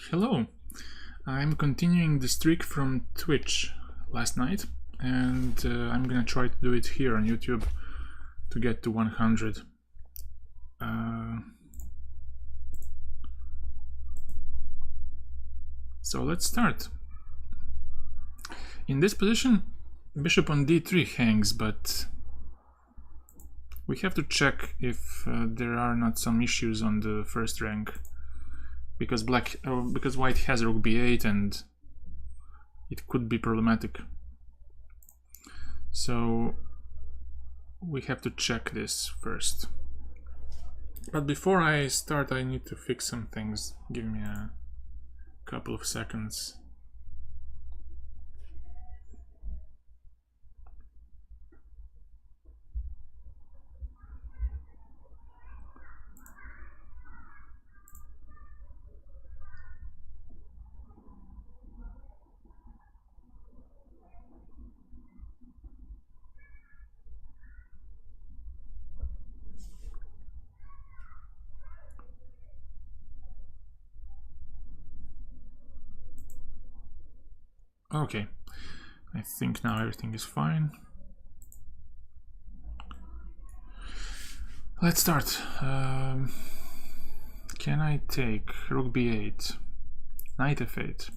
Hello, I'm continuing the streak from Twitch last night, and I'm gonna try to do it here on YouTube to get to 100. So let's start. In this position, bishop on d3 hangs, but we have to check if there are not some issues on the first rank. Because white has rook b8 and it could be problematic. So we have to check this first. But before I start, I need to fix some things. Give me a couple of seconds. Okay, I think now everything is fine. Let's start. Can I take rook b8, knight f8?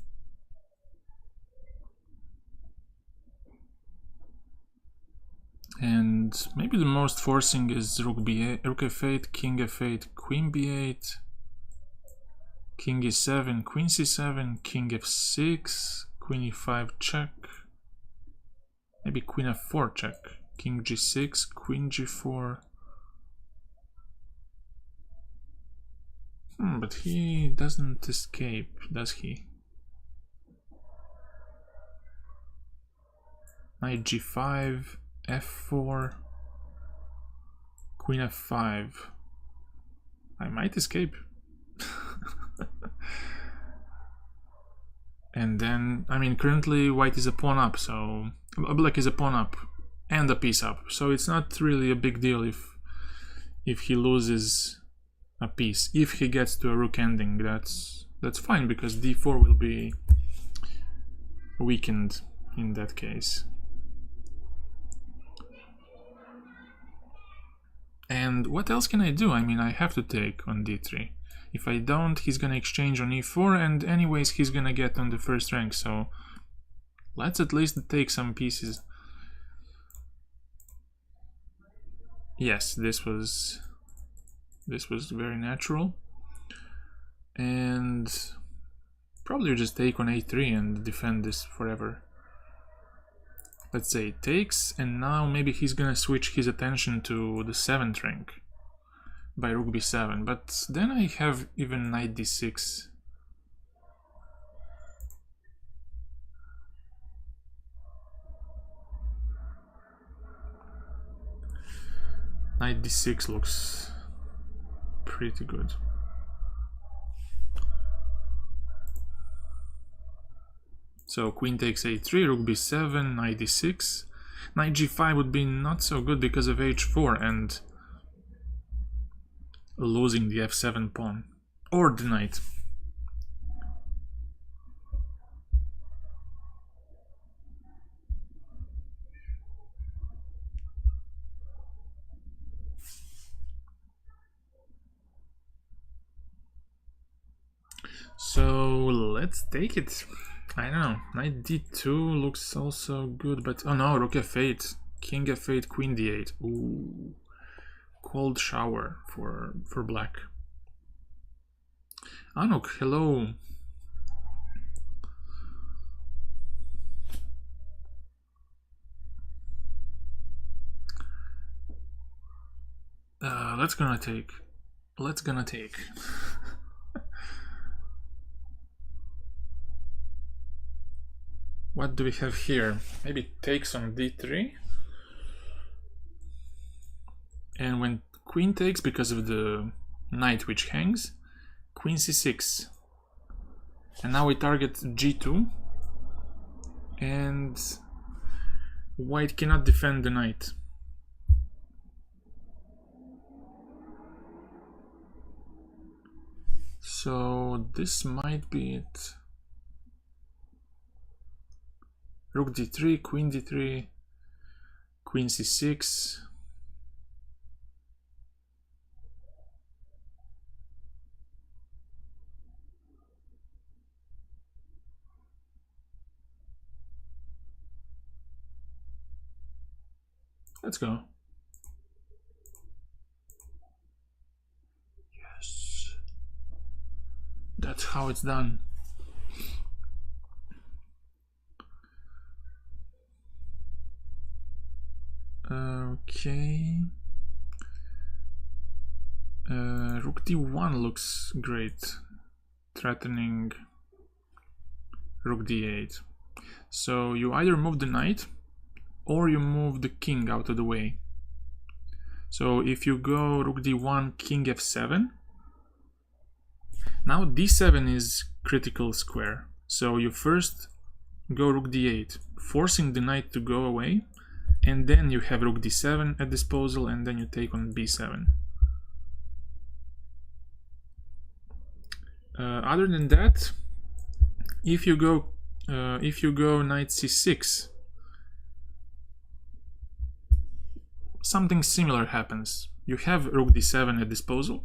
And maybe the most forcing is rook b8, rook f8, king f8, queen b8, king e7, queen c7, king f6, queen e5 check, maybe queen f4 check, king g6, queen g4. But he doesn't escape, does he? Knight g5, f4, queen f5. I might escape. And then, I mean, currently white is a pawn up, so black is a pawn up and a piece up, so it's not really a big deal if he loses a piece. If he gets to a rook ending, that's fine, because d4 will be weakened in that case. And what else can I do? I mean, I have to take on d3. If I don't, he's gonna exchange on e4, and anyways he's gonna get on the first rank, so let's at least take some pieces. Yes, this was very natural. And probably just take on a3 and defend this forever. Let's say it takes, and now maybe he's gonna switch his attention to the 7th rank by rook b7, but then I have even knight d6. Knight d6 looks pretty good. So queen takes a3, rook b7, knight d6. Knight g5 would be not so good because of h4 and losing the f7 pawn, or the knight. So let's take it. I don't know, knight d2 looks also good, but oh no, rook f8, king f8, queen d8. Ooh, cold shower for black. Anuk, hello. Let's gonna take. What do we have here? Maybe takes on d3. And when queen takes, because of the knight which hangs, queen c6. And now we target g2. And white cannot defend the knight. So this might be it. Rook d3, queen d3, queen c6. Let's go. Yes. That's how it's done. Okay. Rook d1 looks great, threatening rook d8. So you either move the knight or you move the king out of the way. So if you go rook d1, king f7, now d7 is critical square. So you first go rook d8, forcing the knight to go away, and then you have rook d7 at disposal, and then you take on b7. Other than that, if you go knight c6, something similar happens. You have rook d7 at disposal,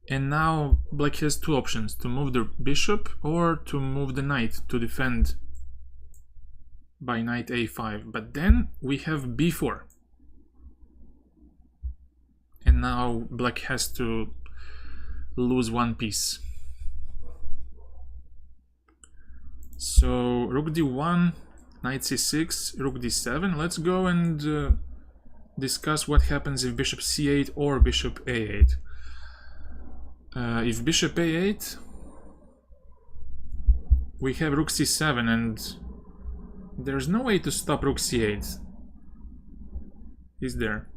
and now black has two options: to move the bishop or to move the knight to defend by knight a5. But then we have b4, and now black has to lose one piece. So rook d1, knight c6, rook d7. Let's go and discuss what happens if bishop c8 or bishop a8. If bishop a8, we have rook c7, and there's no way to stop rook c8, is there?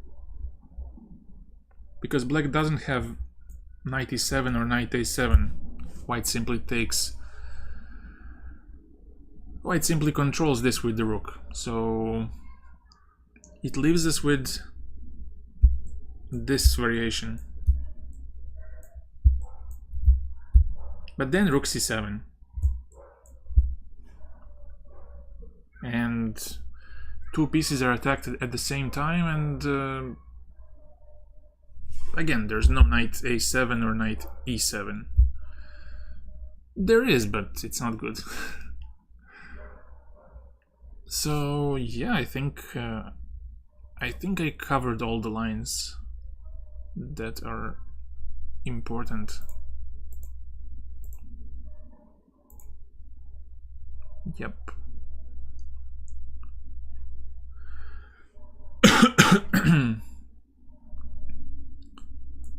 Because black doesn't have knight e7 or knight a7. White simply controls this with the rook. So it leaves us with this variation. But then rook c7. And two pieces are attacked at the same time, and again, there's no knight a7 or knight e7. There is, but it's not good. So yeah, I think I covered all the lines that are important. Yep.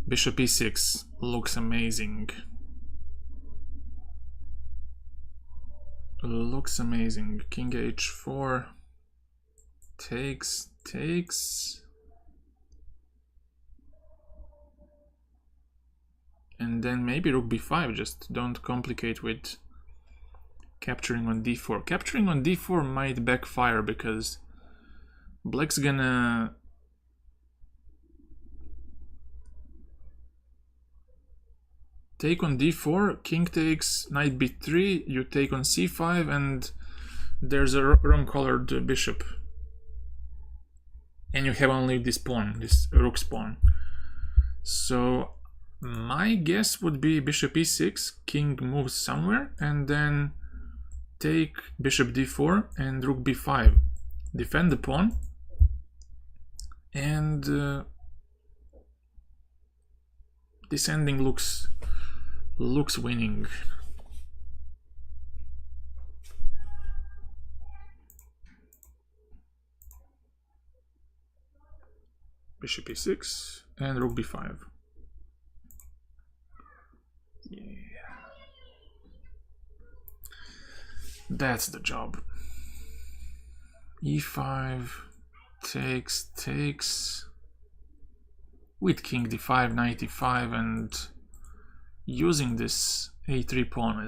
Bishop e6 looks amazing. Looks amazing. King h4 takes. And then maybe rook b5, just don't complicate with capturing on d4. Capturing on d4 might backfire because black's gonna take on d4, king takes, knight b3, you take on c5, and there's a wrong-colored bishop. And you have only this pawn, this rook pawn. So my guess would be bishop e6, king moves somewhere, and then take bishop d4 and rook b5. Defend the pawn, and this ending looks winning. Bishop e6 and rook b5. Yeah. That's the job. e5 takes with king d5, knight e5, and using this a3 pawn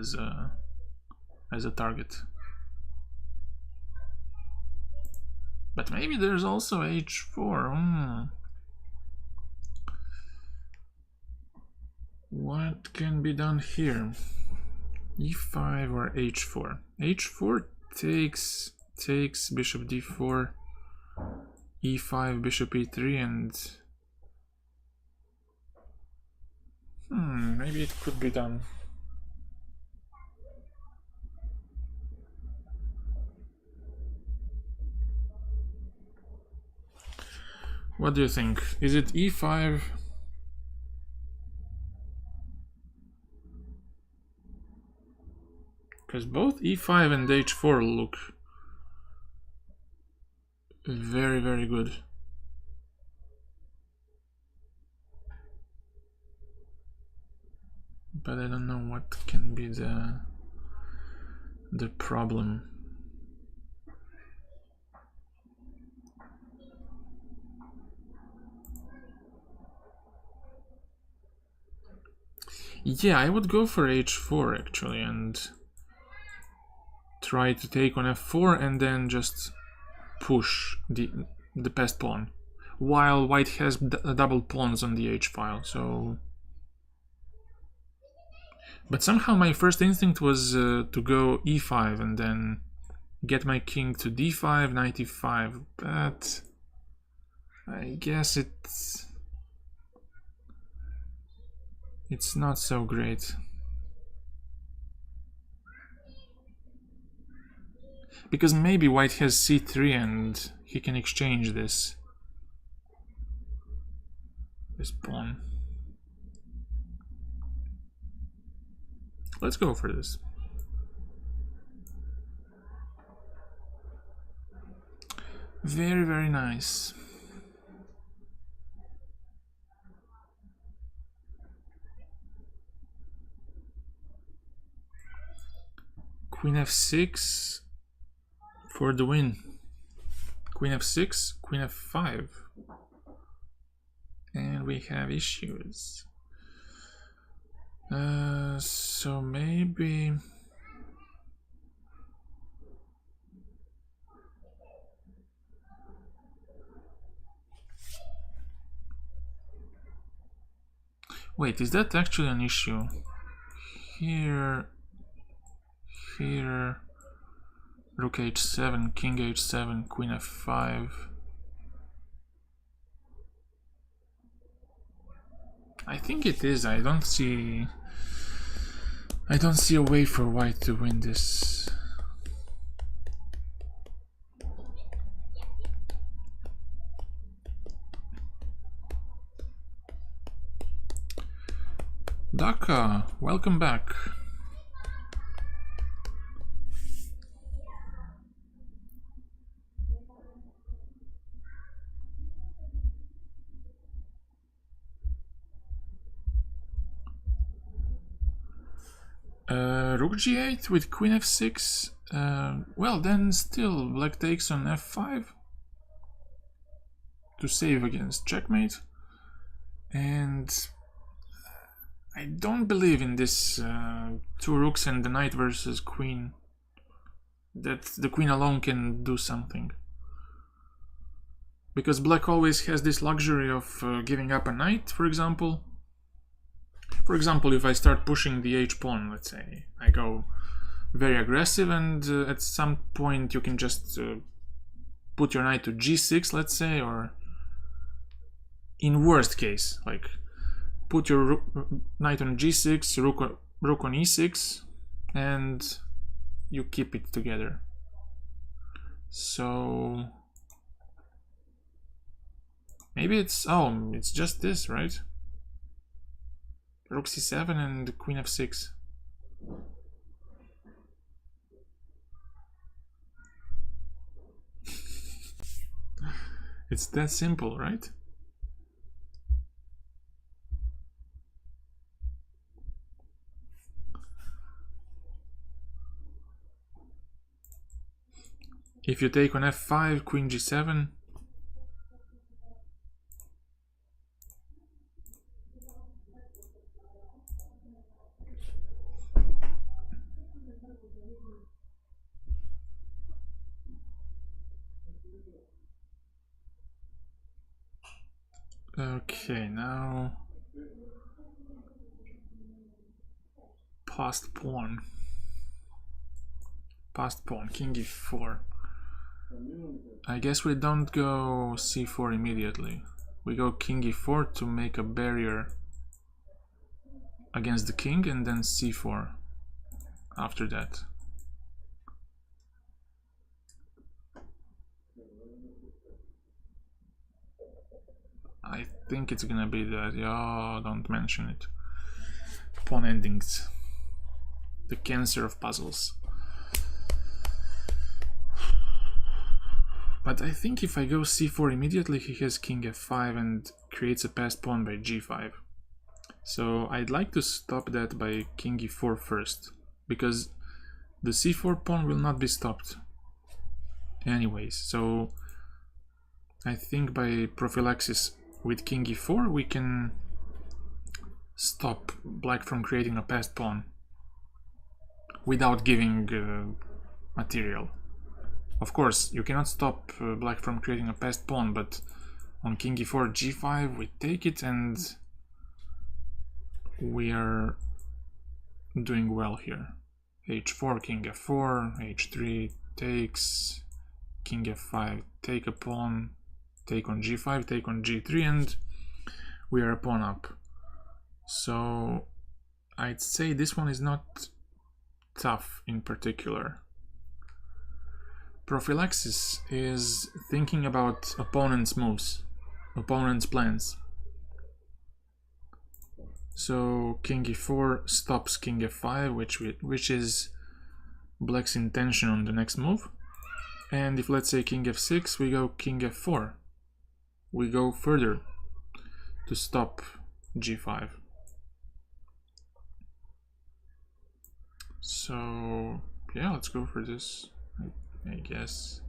as a target. But maybe there's also h4. What can be done here? e5 or h4? h4 takes bishop d4, e5, bishop e3, and maybe it could be done. What do you think? Is it e5? Because both e5 and h4 look very, very good. But I don't know what can be the problem. Yeah, I would go for h4 actually and try to take on f4 and then just push the passed pawn, while white has double pawns on the h file. So, but somehow my first instinct was to go e5 and then get my king to d5, knight e5, but I guess it's not so great. Because maybe white has c3 and he can exchange this pawn. Let's go for this. Very, very nice. Queen f6 for the win. Queen f6, queen f5. And we have issues. So maybe... Wait, is that actually an issue? Here... Rook h7, king h7, queen f5. I think it is. I don't see a way for white to win this. Daka, welcome back. Rook g8 with queen f6. Well, then still black takes on f5 to save against checkmate. And I don't believe in this two rooks and the knight versus queen. That the queen alone can do something. Because black always has this luxury of giving up a knight, for example. For example, if I start pushing the h-pawn, let's say, I go very aggressive, and at some point you can just put your knight to g6, let's say, or in worst case, like put your knight on g6, rook on e6, and you keep it together. So maybe it's just this, right? Rook c7 and queen f6. It's that simple, right? If you take on f5, queen g7. Okay, now Passed pawn. Passed pawn, king e4. I guess we don't go c4 immediately. We go king e4 to make a barrier against the king, and then c4 after that. I think it's gonna be that. Oh, don't mention it. Pawn endings. The cancer of puzzles. But I think if I go c4 immediately, he has king f5 and creates a passed pawn by g5. So I'd like to stop that by king e4 first, because the c4 pawn will not be stopped anyways. So I think by prophylaxis with king e4 we can stop black from creating a passed pawn without giving material. Of course, you cannot stop black from creating a passed pawn, but on king e4 g5 we take it and we are doing well here. h4, king f4, h3 takes, king f5, take a pawn, take on g5, take on g3, and we are a pawn up. So I'd say this one is not tough in particular. Prophylaxis is thinking about opponent's moves, opponent's plans. So king e4 stops king f5, which is black's intention on the next move. And if, let's say, king f6, we go king f4. We go further to stop g5. So yeah, let's go for this, I guess.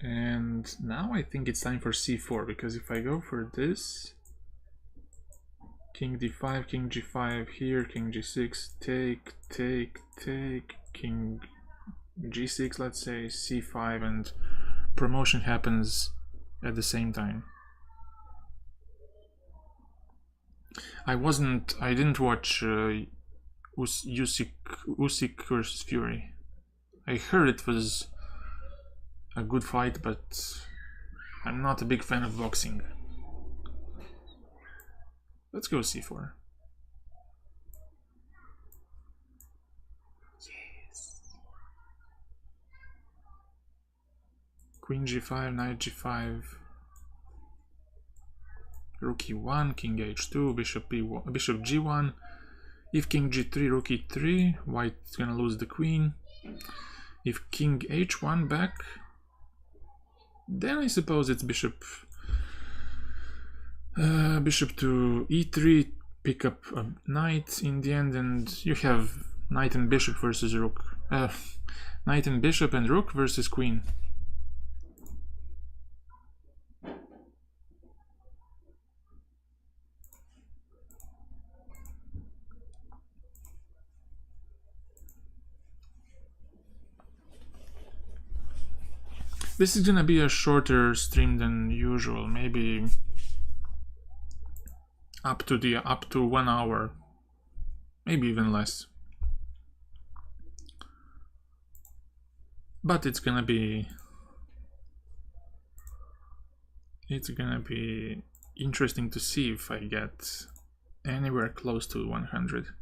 And now I think it's time for c4, because if I go for this, king d5, king g5 here, king g6, take, king g6, let's say, c5, and promotion happens at the same time. I didn't watch Usyk vs Fury. I heard it was a good fight, but I'm not a big fan of boxing. Let's go c4. Yes. Queen g5, knight g5, rook e1, king h2, bishop e1, bishop g1. If king g3, rook e3, white's gonna lose the queen. If king h1 back, then I suppose it's bishop to e3, pick up a knight in the end, and you have knight and bishop versus rook. Knight and bishop and rook versus queen. This is gonna be a shorter stream than usual, maybe up to 1 hour, maybe even less. But it's gonna be interesting to see if I get anywhere close to 100.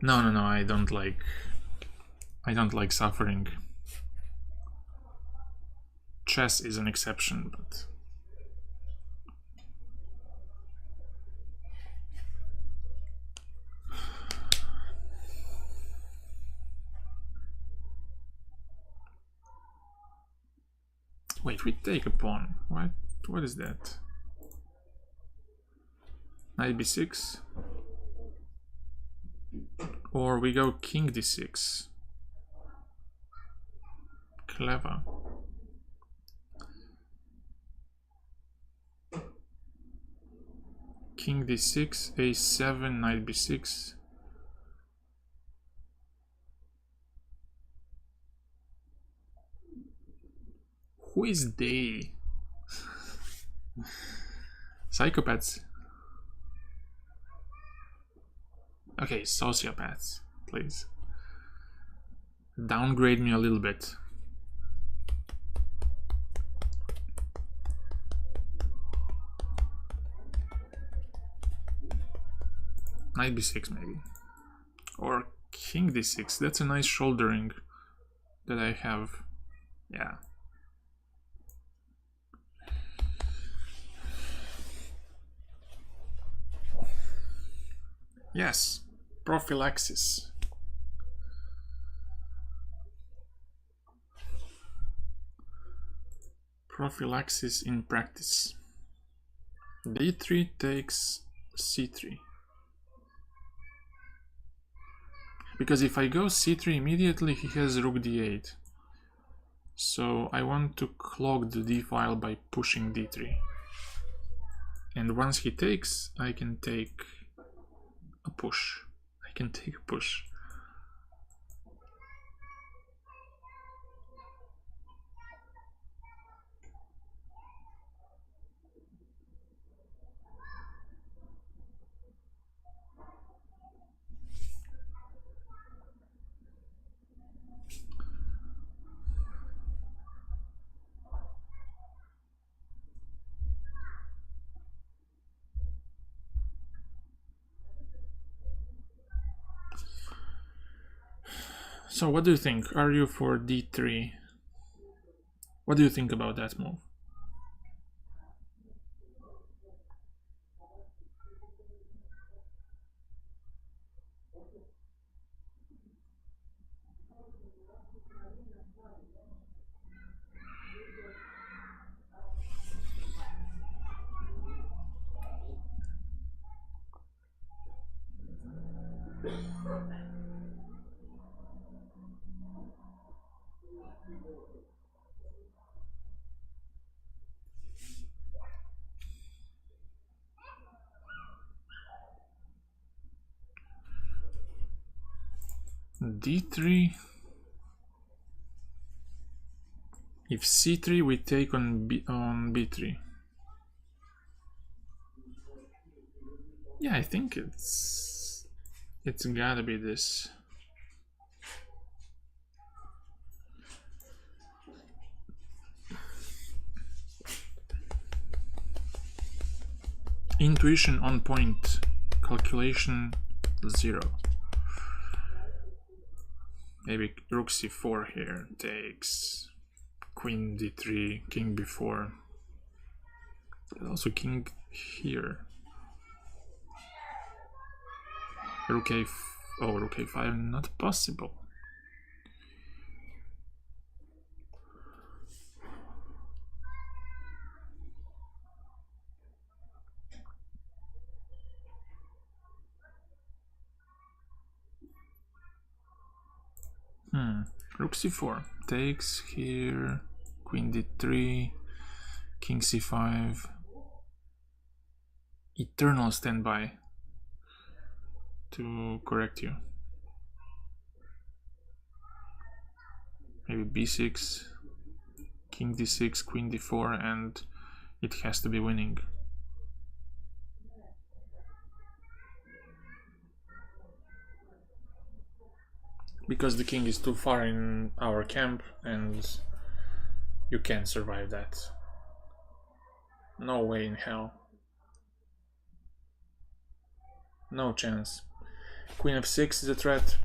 No, I don't like suffering. Chess is an exception, but wait, we take a pawn. What is that? Knight b6. Or we go king d6. Clever. King d6, a7, knight b6. Who is they? Psychopaths. Okay, sociopaths, please. Downgrade me a little bit. Knight b6 maybe. Or king d6. That's a nice shouldering that I have. Yeah. Yes. Prophylaxis. Prophylaxis in practice. d3 takes c3. Because if I go c3 immediately, he has rook d8. So I want to clog the d file by pushing d3. And once he takes, I can take a push. I can take a push. So what do you think? Are you for d3? What do you think about that move? d3. If c3, we take on b3. Yeah, I think it's gotta be this. Intuition on point. Calculation 0. Maybe rook c4 here takes. Queen d3, king b4. But also king here. Rook rook a5, not possible. Rook c4 takes here, queen d3, king c5. Eternal standby to correct you. Maybe b6, king d6, queen d4, and it has to be winning. Because the king is too far in our camp and you can't survive that. No way in hell. No chance. Queen f6 is a threat.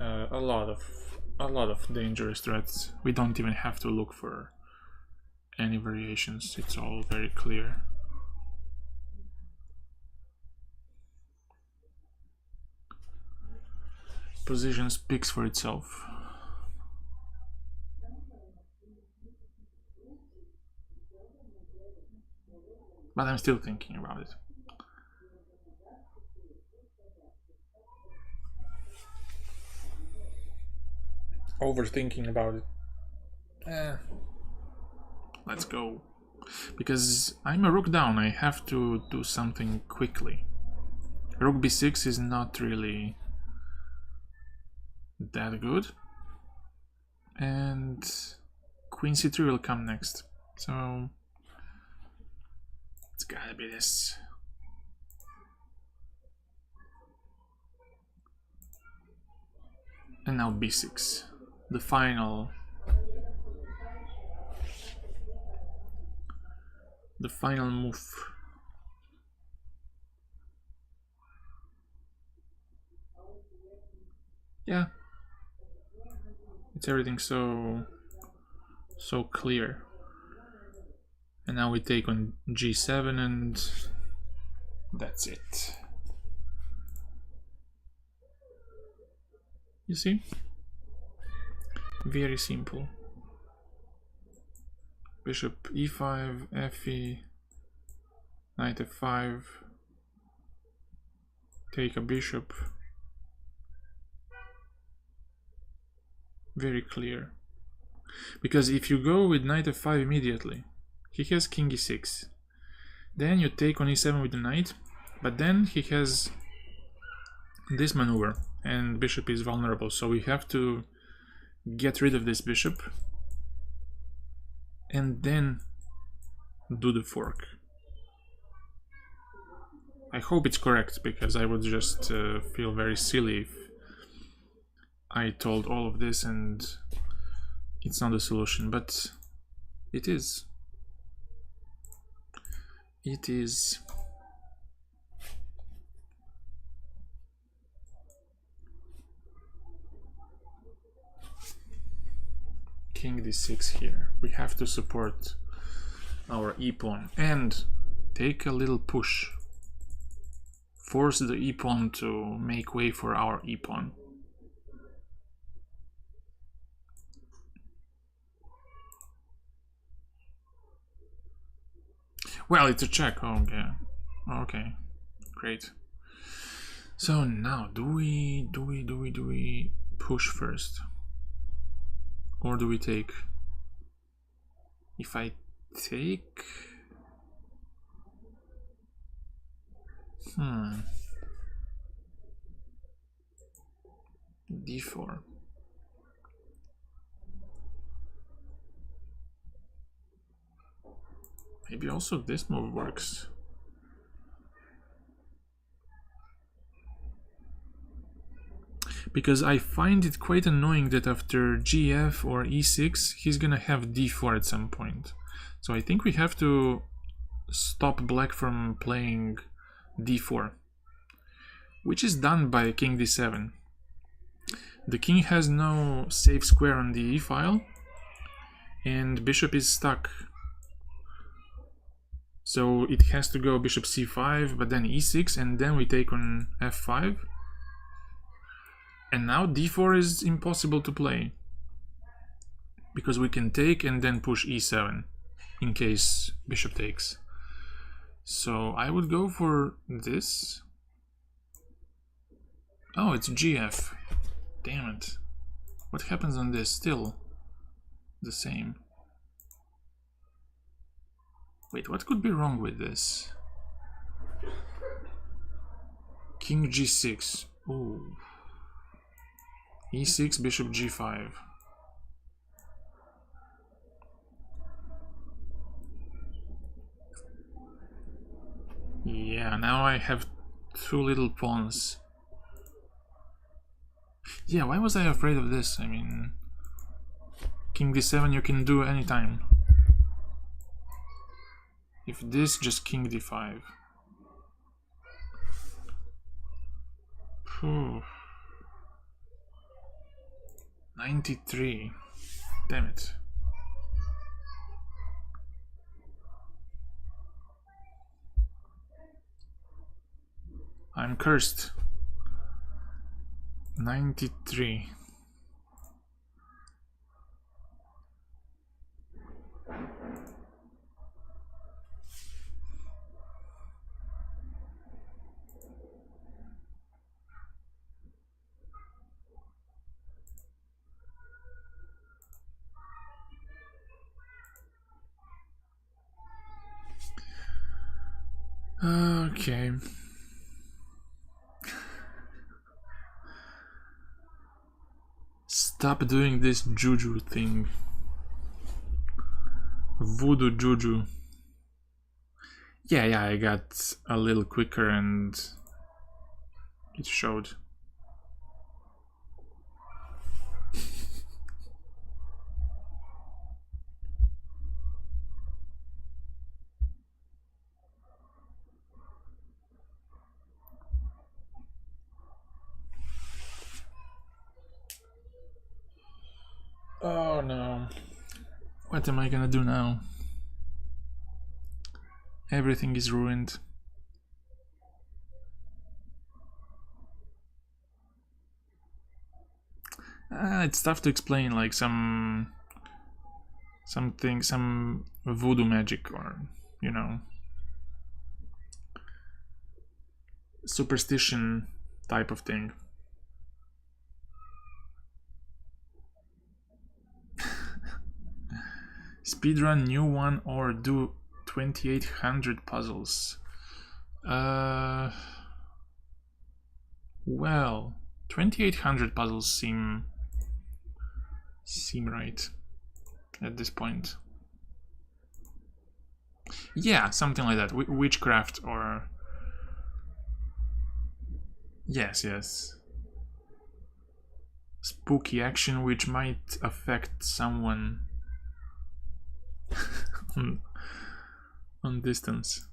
A lot of dangerous threats. We don't even have to look for any variations. It's all very clear. Position speaks for itself. But I'm still thinking about it. Overthinking about it. Let's go. Because I'm a rook down, I have to do something quickly. Rook b6 is not really that good. And Queen c3 will come next. So it's gotta be this. And now b6. The final move. Yeah. It's everything so clear. And now we take on g7 and that's it. You see? Very simple. Bishop e5, fe, knight f5, take a bishop. Very clear. Because if you go with knight f5 immediately, he has king e6. Then you take on e7 with the knight, but then he has this maneuver and bishop is vulnerable, so we have to get rid of this bishop and then do the fork. I hope it's correct, because I would just feel very silly if I told all of this and it's not the solution, but it is. It is. King d6 here. We have to support our e-pawn and take a little push. Force the e-pawn to make way for our e-pawn. Well, it's a check. Oh, okay. Okay. Great. So now, do we push first? Or do we take? If I take... d4. Maybe also this move works. Because I find it quite annoying that after gf or e6, he's gonna have d4 at some point. So I think we have to stop black from playing d4, which is done by king d7. The king has no safe square on the e file, and bishop is stuck. So it has to go bishop c5, but then e6, and then we take on f5. And now d4 is impossible to play, because we can take and then push e7 in case bishop takes. So I would go for this. Oh, it's gf. Damn it. What happens on this? Still the same. Wait, what could be wrong with this? King g6. Ooh. e6, bishop g5. Yeah, now I have two little pawns. Yeah, why was I afraid of this? I mean, king d7 you can do anytime. If this, just king d5. Phew. 93. Damn it. I'm cursed. 93. Okay. Stop doing this juju thing. Voodoo Juju. Yeah, I got a little quicker and it showed. Oh no. What am I gonna do now? Everything is ruined. It's tough to explain, like some voodoo magic, or you know, superstition type of thing. Speedrun new one or do 2800 puzzles? Well, 2800 puzzles seem right at this point. Yeah, something like that. Witchcraft or... Yes. Spooky action which might affect someone on distance.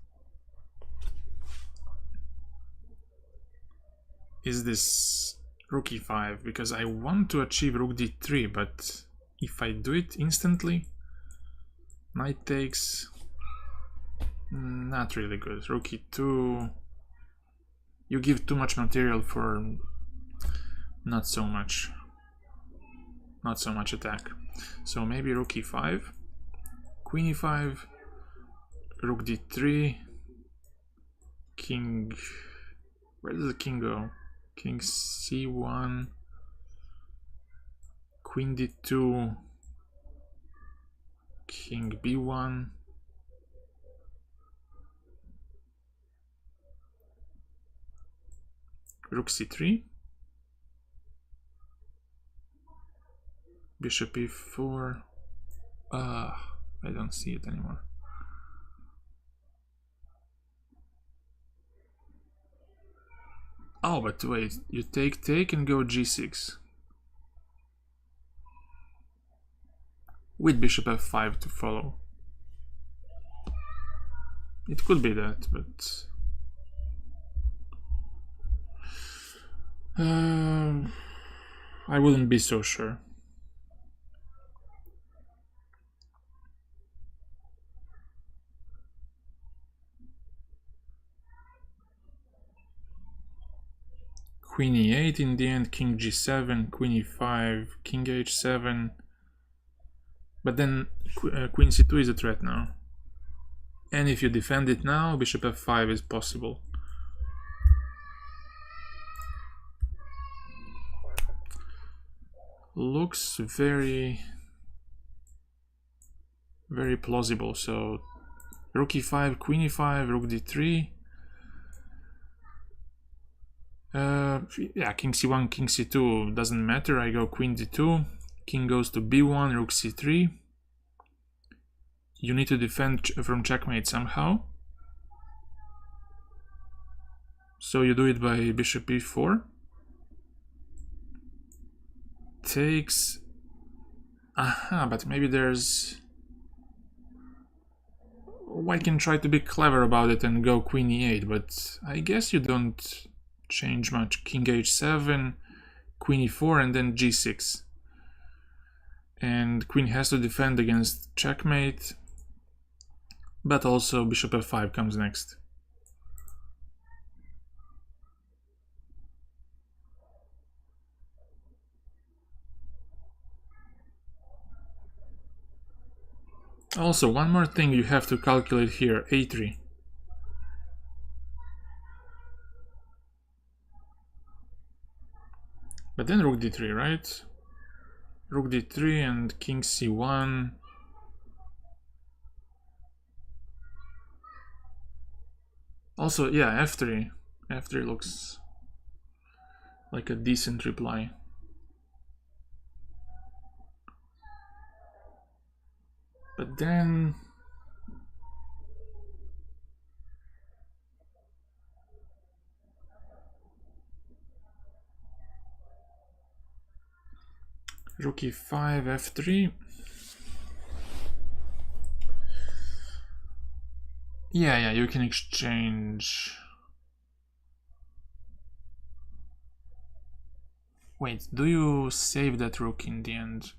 Is this rook e5? Because I want to achieve rook d3, but if I do it instantly, knight takes, not really good. Rook e2, you give too much material for not so much attack. So maybe rook e5, queen e5, rook d3, king, where does the king go? King c1, queen d2, king b1, rook c3, bishop e4. I don't see it anymore. Oh, but wait, you take and go g6 with bishop f5 to follow. It could be that, but I wouldn't be so sure. Queen e8 in the end, king g7, queen e5, king h7. But then queen c2 is a threat now. And if you defend it now, bishop f5 is possible. Looks very plausible. So rook e5, queen e5, rook d3. Yeah, king c1, king c2 doesn't matter. I go queen d2, king goes to b1, rook c3. You need to defend from checkmate somehow. So you do it by bishop e4. Takes... Aha, but maybe there's... One can try to be clever about it and go queen e8, but I guess you don't change much. King h7, queen e4, and then g6. And queen has to defend against checkmate, but also bishop f5 comes next. Also, one more thing you have to calculate here, a3. But then rook d3, right? Rook d3 and king c1. Also, yeah, f3. f3 looks like a decent reply. But But then rook e5, f3. Yeah, you can exchange. Wait, do you save that rook in the end?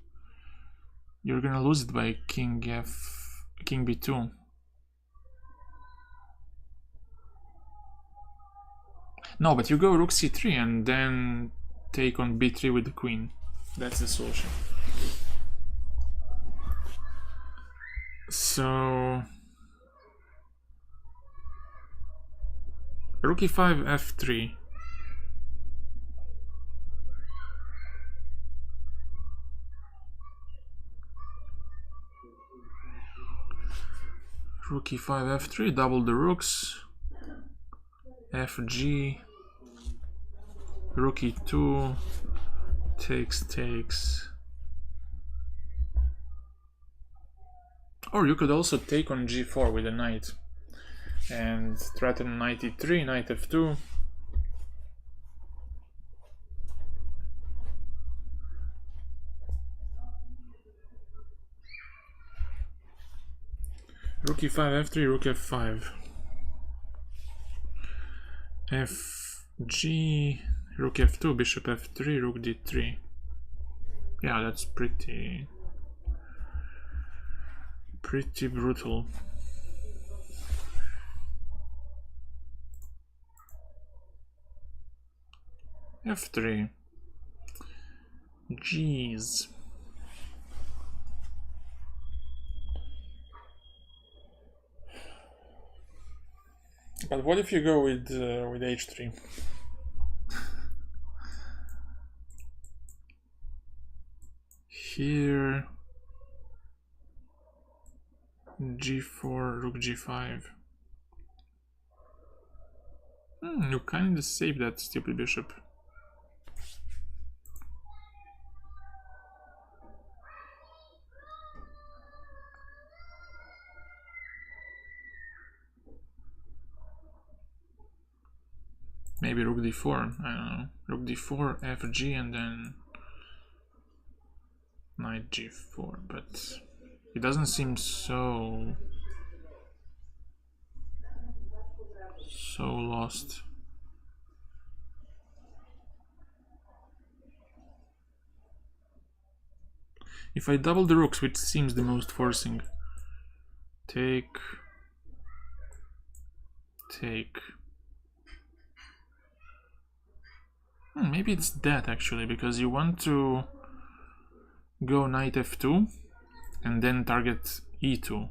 You're gonna lose it by king b2. No, but you go rook c3 and then take on b3 with the queen. That's the solution. So rook e5, f3. Rook e5, f3, double the rooks. Fg, rook e2, takes. Or you could also take on g4 with a knight and threaten knight e3, knight f2. Rook e5, f3, rook f5. Fg, rook f2, bishop f3, rook d3. Yeah, that's pretty brutal. f3. Jeez. But what if you go with h3? Here, g4, rook g5. You kind of saved that stupid bishop. Maybe rook d4, I don't know. Rook d4, fg, and then knight g4, but it doesn't seem so lost. If I double the rooks, which seems the most forcing, take. Maybe it's that actually, because you want to go knight f2 and then target e2.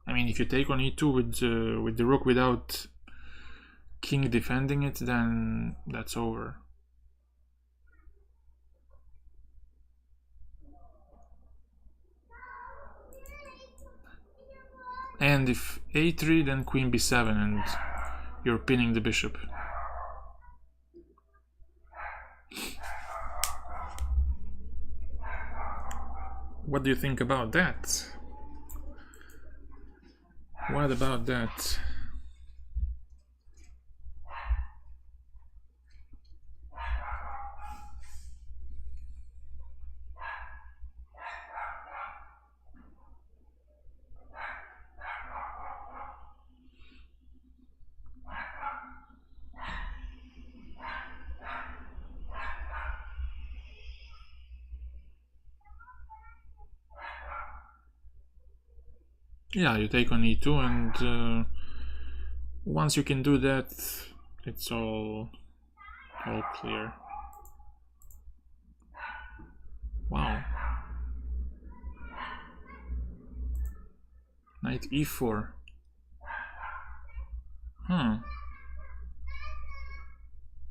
I mean, if you take on e2 with the rook without king defending it, then that's over. And if a3, then queen b7, and you're pinning the bishop. What do you think about that? What about that? Yeah, you take on e2, and once you can do that, it's all clear. Wow. Knight e4.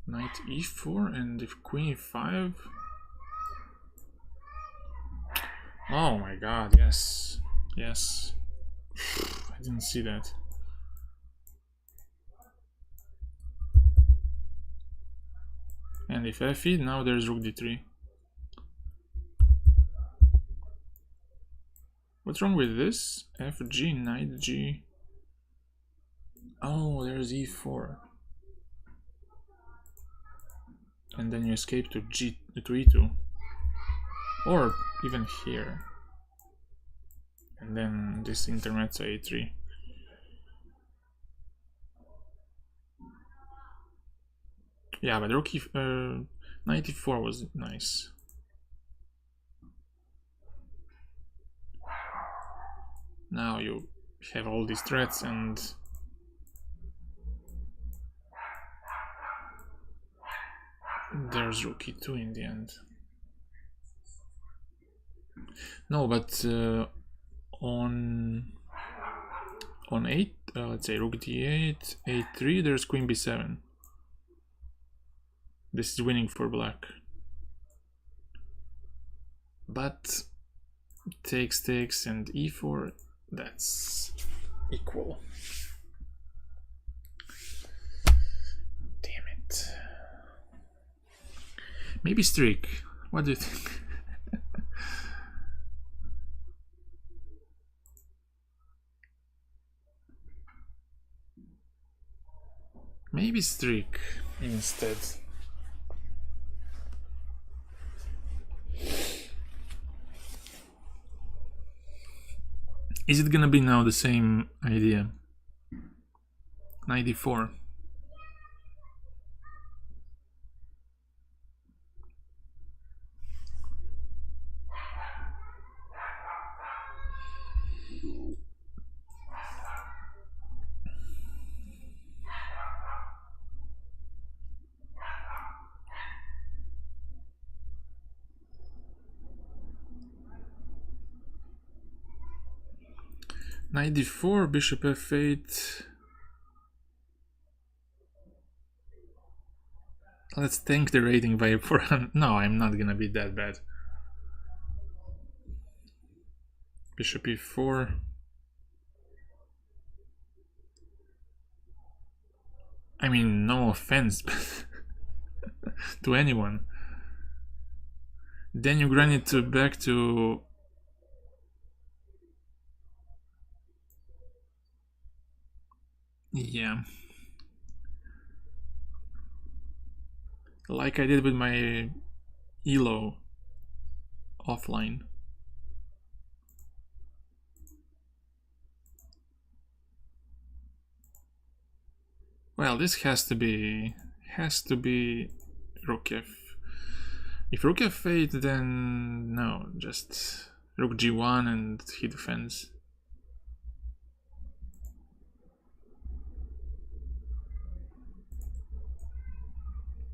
Knight e4, and if queen e5. Oh my god, yes. I didn't see that. And if f8, now there's rook d3. What's wrong with this? FG, knight G. Oh, there's E4. And then you escape to E2. Or even here. And then this intermezzo A3. Yeah, but rook 94 was nice. Now you have all these threats and there's rook E2 in the end. No, but on 8, let's say rook D8, A3, there's queen B7. This is winning for black. But takes, and E4, that's equal. Damn it. Maybe streak. What do you think? Maybe streak instead. Is it gonna be now the same idea? 94. Knight d4, bishop f8. Let's tank the rating by 400. No, I'm not gonna be that bad. Bishop e4. I mean, no offense to anyone. Then you grind it back to... Yeah. Like I did with my ELO offline. Well, this has to be rook f. If rook f8, then no, just rook g1 and he defends.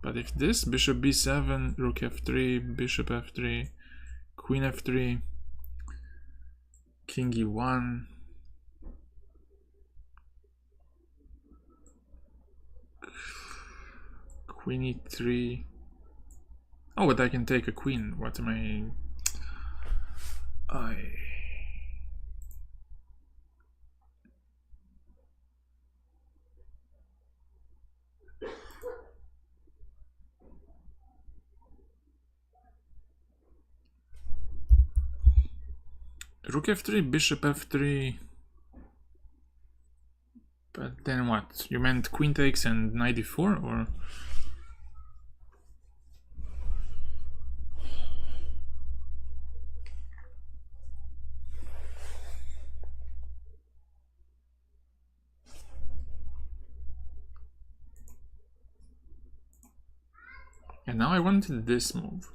But if this, bishop b7, rook f3, bishop f3, queen f3, king e1, queen e3. Oh, but I can take a queen. What am I... Rook f3, bishop f3. But then what? You meant queen takes and knight d4, or? And now I wanted this move.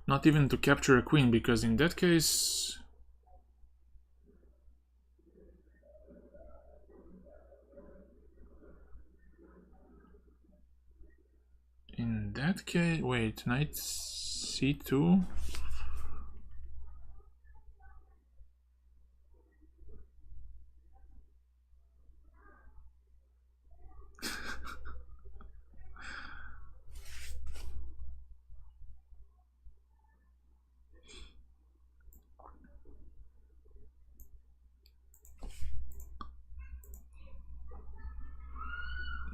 Not even to capture a queen, because in that case... wait, knight c2?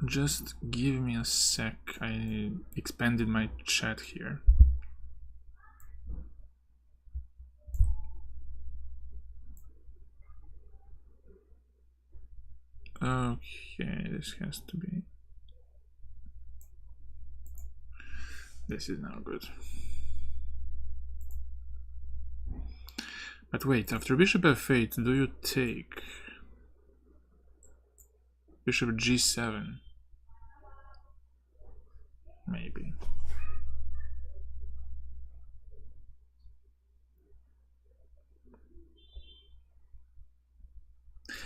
Just give me a sec, I expanded my chat here. Okay, this has to be... This is now good. But wait, after bishop f8, do you take bishop g7? Maybe.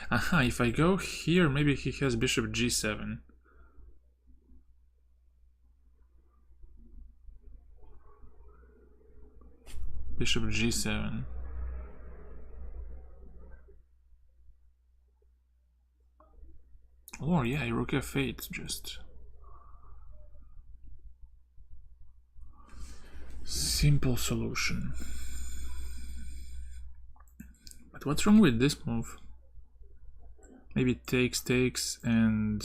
Aha, if I go here, maybe he has bishop g7. Bishop g7. Or yeah, rook f8 just. Simple solution. But what's wrong with this move? Maybe takes and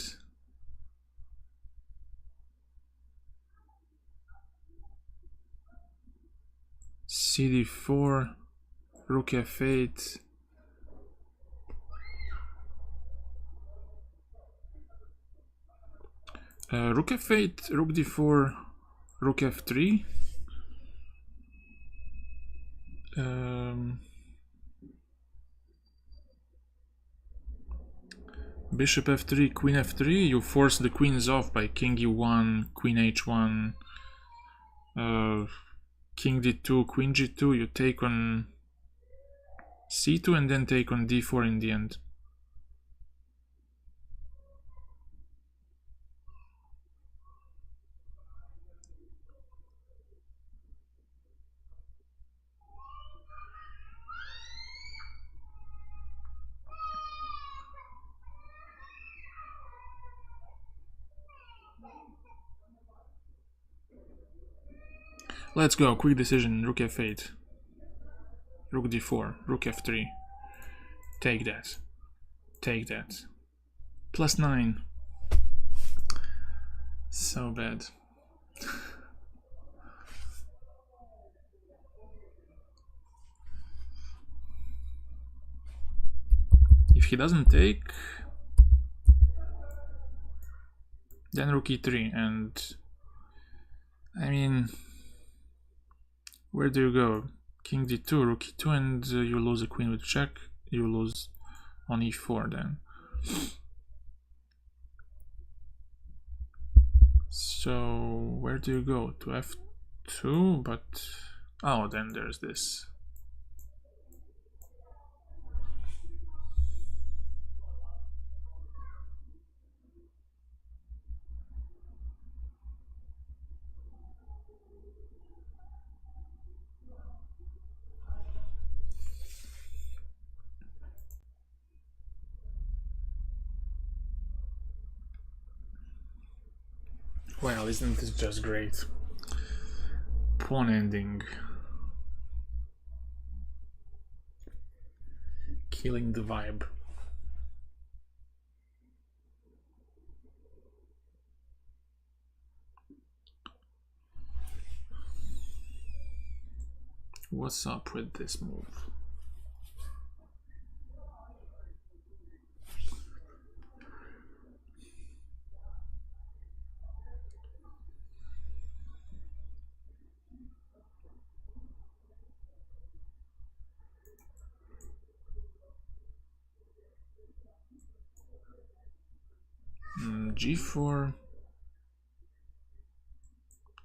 cd4, rook f8. Rook f8, rook d4, rook f3. Bishop f3, queen f3, you force the queens off by king e1, queen h1, king d2, queen g2, you take on c2 and then take on d4 in the end. Let's go, quick decision, rook f8, rook d4, rook f3, take that, +9, so bad. If he doesn't take, then rook e3, and I mean, where do you go? King d2, rook e2, and you lose a queen with check. You lose on e4 then. So where do you go? To f2, but oh, then there's this. Well, isn't this just great? Pawn ending. Killing the vibe. What's up with this move? G4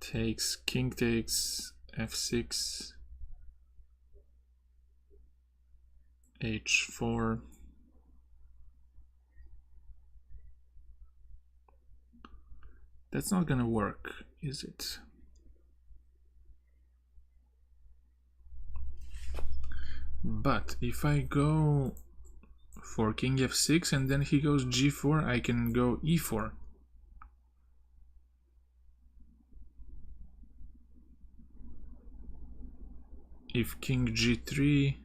takes, king takes, f6, h4, that's not gonna work, is it? But if I go for king f6 and then he goes g4, I can go e4. If king g3,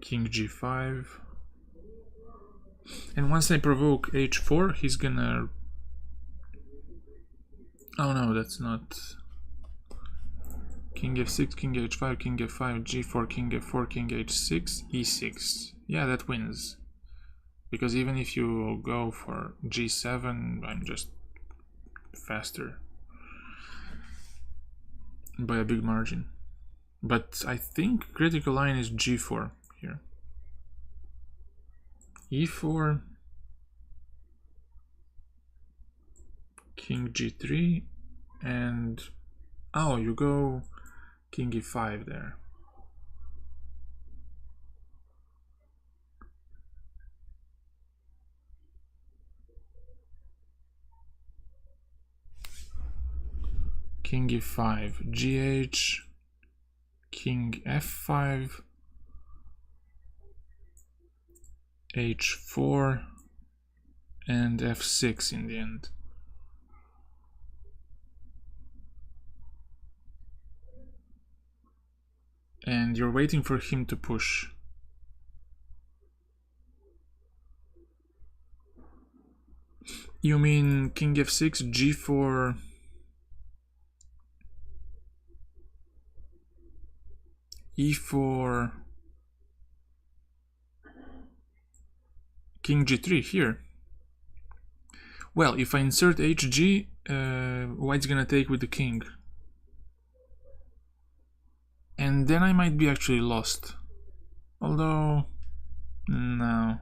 king g5, and once I provoke h4, he's gonna... Oh no, that's not... King f6, king h5, king f5, g4, king f4, king h6, e6. Yeah, that wins. Because even if you go for g7, I'm just faster by a big margin. But I think critical line is g4 here. e4, king g3, and oh, you go king e5 there. King e5, gh, king f5, h4, and f6 in the end. And you're waiting for him to push. You mean king f6, g4, e4, king g3 here. Well, if I insert hg, white's gonna take with the king. And then I might be actually lost. Although, no.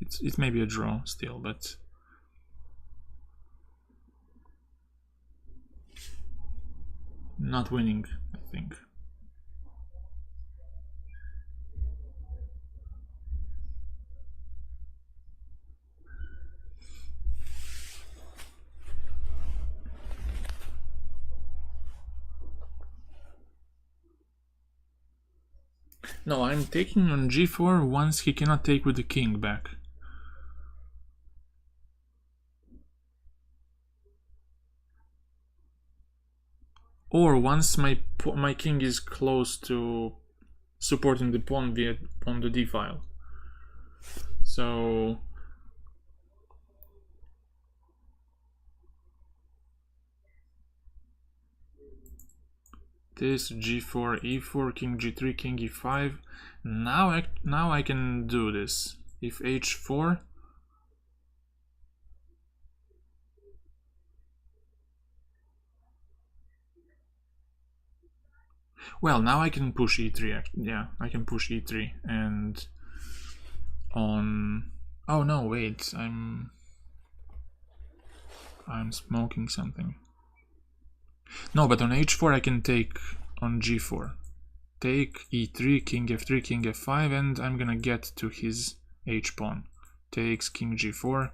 It may be a draw still, but... not winning, I think. No, I'm taking on g4 once he cannot take with the king back. Or once my king is close to supporting the pawn on the d file. So this g4, e4, king g3, king e5. Now I can do this. If h4, well, now I can push e3. Yeah, I can push e3 and on. Oh no, wait, I'm smoking something. No, but on h4 I can take on g4. Take e3, king f3, king f5, and I'm gonna get to his h-pawn. Takes king g4,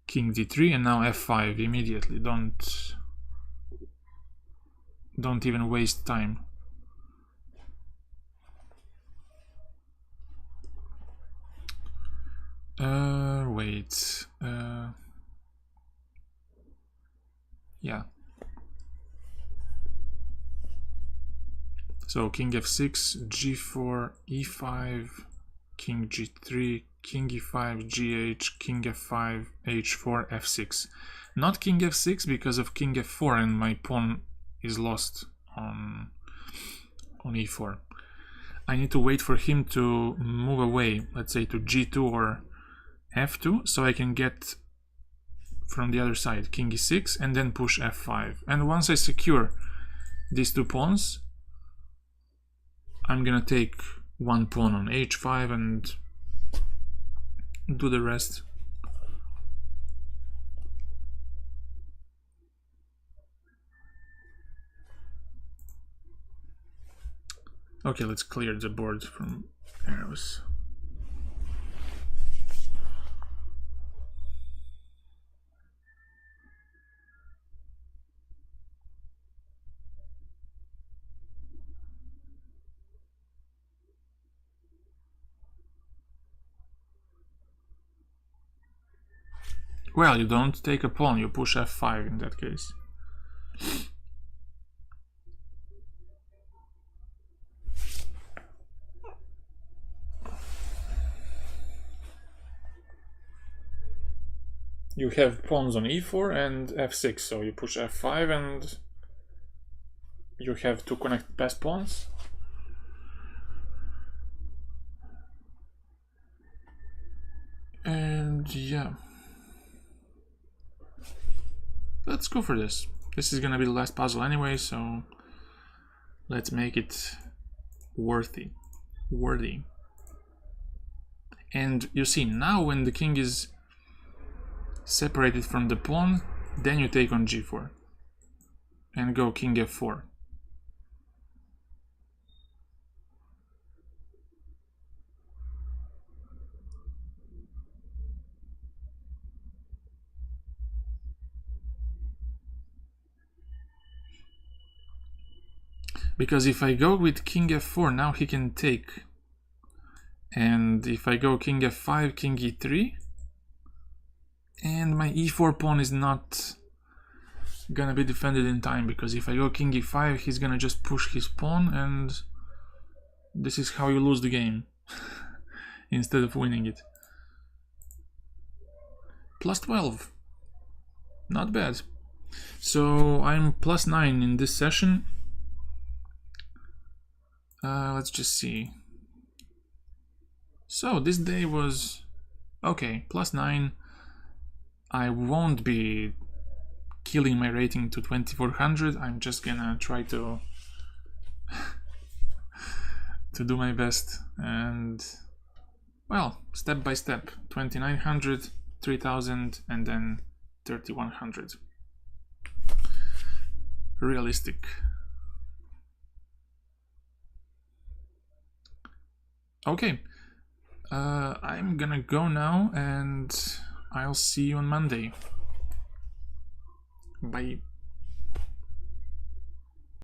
king d3, and now f5 immediately. Don't even waste time. Wait. Yeah. So king f6, g4, e5, king g3, king e5, gh, king f5, h4, f6. Not king f6 because of king f4 and my pawn is lost on e4. I need to wait for him to move away, let's say to g2 or f2, so I can get from the other side king e6 and then push f5. And once I secure these two pawns, I'm gonna take one pawn on h5 and do the rest. Okay, let's clear the board from arrows. Well, you don't take a pawn, you push f5 in that case. You have pawns on e4 and f6, so you push f5 and you have to connect passed pawns. And yeah, let's go for this. This is gonna be the last puzzle anyway, so let's make it worthy. And you see, now when the king is separated from the pawn, then you take on g4 and go king f4. Because if I go with king f4, now he can take. And if I go king f5, king e3, and my e4 pawn is not gonna be defended in time, because if I go king e5, he's gonna just push his pawn, and this is how you lose the game instead of winning it. Plus 12. Not bad. So I'm plus 9 in this session. Let's just see. So this day was okay, plus 9. I won't be killing my rating to 2400. I'm just gonna try to do my best, and well, step by step, 2900, 3000, and then 3100. Realistic. Okay, I'm gonna go now, and I'll see you on Monday. Bye.